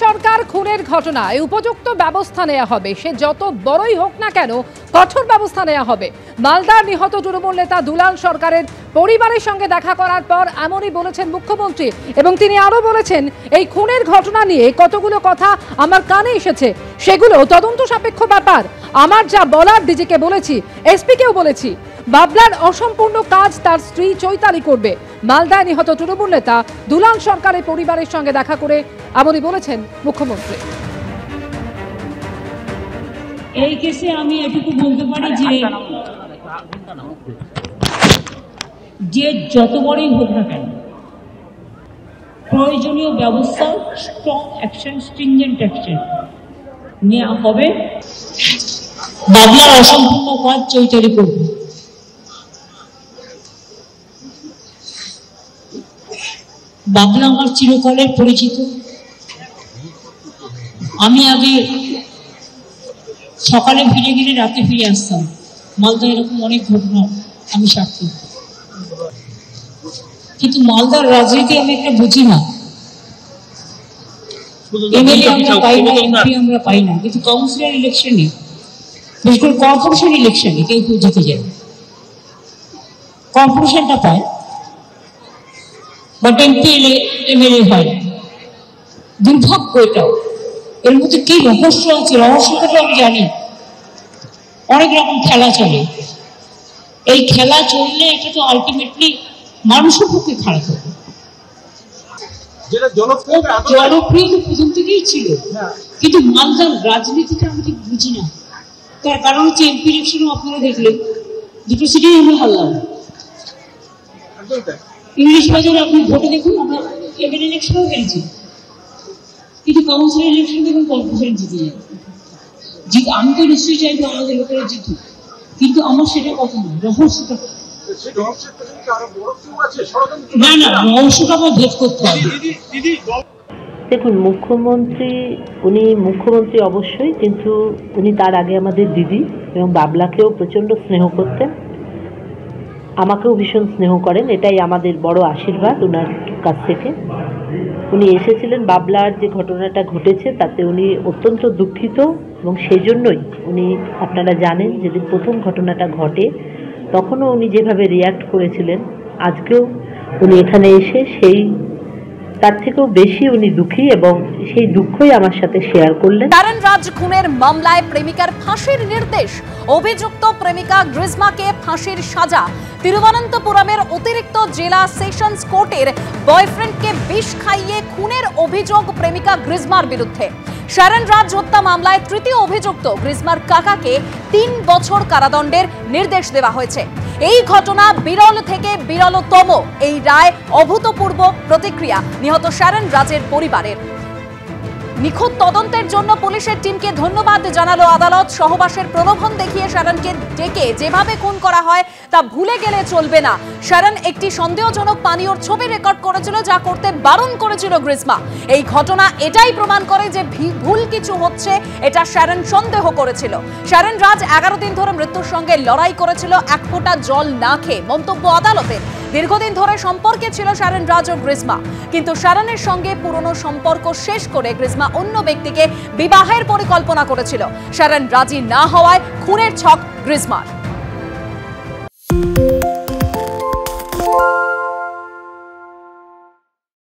সরকার খুনের ঘটনায় উপযুক্ত ব্যবস্থা নেওয়া হবে, সে যত বড়ই হোক না কেন কঠোর ব্যবস্থা নেওয়া হবে। মালদার নিহত তৃণমূল নেতা দুলাল সরকারের পরিবারের সঙ্গে দেখা করার পর এমনই বলেছেন মুখ্যমন্ত্রী, এবং তিনি আরো বলেছেন এই খুনের ঘটনা নিয়ে কতগুলো কথা আমার কানে এসেছে, সেগুলো তদন্ত সাপেক্ষ ব্যাপার। আমার যা বলার ডিজিকে বলেছি, এসপিকেও বলেছি। বাবলার অসম্পূর্ণ কাজ তার স্ত্রী চৈতালি করবে। মালদায় নিহত তৃণমূল নেতা দুলাল সরকারের পরিবারের সঙ্গে দেখা করে এমনই বলেছেন মুখ্যমন্ত্রী। এই কেসে আমি এটুকু বলতে পারি যে যত বড়ই হোক না কেন প্রয়োজনীয় ব্যবস্থা, স্ট্রং অ্যাকশন, স্ট্রিনজেন্ট অ্যাকশন নেওয়া হবে। বাবলার অসম্পূর্ণ কাজ চৈতালি করবে। বাবলা আমার চিরকালের পরিচিত। আমি আগে সকালে ফিরে গেলে রাতে ফিরে আসতাম। মালদা এরকম অনেক ঘটনা আমি সাক্ষী, কিন্তু মালদার রাজনীতি আমি একটা বুঝি না। এমএলএ আমরা পাই না, এমপি আমরা পাই না, কিন্তু কাউন্সিলর ইলেকশনে, বিশেষ করে কর্পোরেশন ইলেকশনে কেউ কেউ জিতে যায়, কর্পোরেশনটা পায়, বাট এমপি এমএলএ হয় না। দুর্ভাগ্য এটাও। এর মধ্যে কি রহস্য আছে, রহস্যটা আমি জানি। অনেক রকম খেলা চলে, এই খেলা চললে এটা তো আলটিমেটলি মানুষের পক্ষে খারাপ হবে। জনপ্রিয় তো প্রথম থেকেই ছিল, কিন্তু মালদার রাজনীতিটা আমি ঠিক বুঝি না। তার কারণ হচ্ছে এমপি ইলেকশনও আপনারা দেখলেন, দুটো সিটেই আমরা হারলাম। ইংলিশ বাজারে আপনি ভোটে দেখুন, আমরা এমএলএ ইলেকশনও হেরেছি, কিন্তু কাউন্সিলর ইলেকশন দেখুন কর্পোরেশন জিতে যায়। আমি তো নিশ্চয়ই চাইবো আমাদের লোকেরা জিতুক, কিন্তু আমার সেটা কথা না। রহস্যটা না, না, রহস্যটা আমার ভেদ করতে হবে। দেখুন, মুখ্যমন্ত্রী অবশ্যই, কিন্তু উনি তার আগে আমাদের দিদি, এবং বাবলাকেও প্রচণ্ড স্নেহ করতেন, আমাকেও ভীষণ স্নেহ করেন। এটাই আমাদের বড় আশীর্বাদ ওনার কাছ থেকে। উনি এসেছিলেন, বাবলার যে ঘটনাটা ঘটেছে তাতে উনি অত্যন্ত দুঃখিত, এবং সেই জন্যই উনি, আপনারা জানেন যেদিন প্রথম ঘটনাটা ঘটে তখনও উনি যেভাবে রিয়্যাক্ট করেছিলেন, আজকেও উনি এখানে এসে তার থেকেও বেশি উনি দুঃখী, এবং সেই দুঃখই আমার সাথে শেয়ার করলেন। শারন রাজ খুনের মামলায় প্রেমিকার ফাঁসির নির্দেশ, অভিযুক্ত প্রেমিকা গ্রিজমাকে ফাঁসির সাজা। তিরুবনন্তপুরমের অতিরিক্ত জেলা সেশনস কোর্টের বয়ফ্রেন্ডকে বিষ খাইয়ে খুনের অভিযোগ প্রেমিকা গ্রিজমার বিরুদ্ধে। শারন রাজ হত্যা মামলায় তৃতীয় অভিযুক্ত গ্রিজমার কাকাকে 3 বছর কারাদণ্ডের নির্দেশ দেওয়া হয়েছে। এই ঘটনা বিরল থেকে বিরলতম। এই রায় অভূতপূর্ব প্রতিক্রিয়া নিহত শারন রাজের পরিবারের। নিখুঁত তদন্তের জন্য পুলিশের টিমকে ধন্যবাদ জানালো আদালত। সহবাসের প্রলোভন দেখিয়ে শারনকে ডেকে যেভাবে খুন করা হয় তা ভুলে গেলে চলবে না। শারন একটি সন্দেহজনক পানীয়র ছবি রেকর্ড করেছিল, যা করতে বারণ করেছিল গ্রিজমা। এই ঘটনা এটাই প্রমাণ করে যে ভুল কিছু হচ্ছে, এটা শারন সন্দেহ করেছিল। শারন রাজ 11 দিন ধরে মৃত্যুর সঙ্গে লড়াই করেছিল, এক ফোঁটা জল না খেয়ে। মন্তব্য আদালতের। দীর্ঘদিন ধরে সম্পর্কে ছিল শারন রাজ ও গ্রিজমা, কিন্তু শারনের সঙ্গে পুরনো সম্পর্ক শেষ করে গ্রিজমা অন্য ব্যক্তিকে বিবাহের পরিকল্পনা করেছিল। শারন রাজি না হওয়ায় খুনের ছক গ্রিজমার।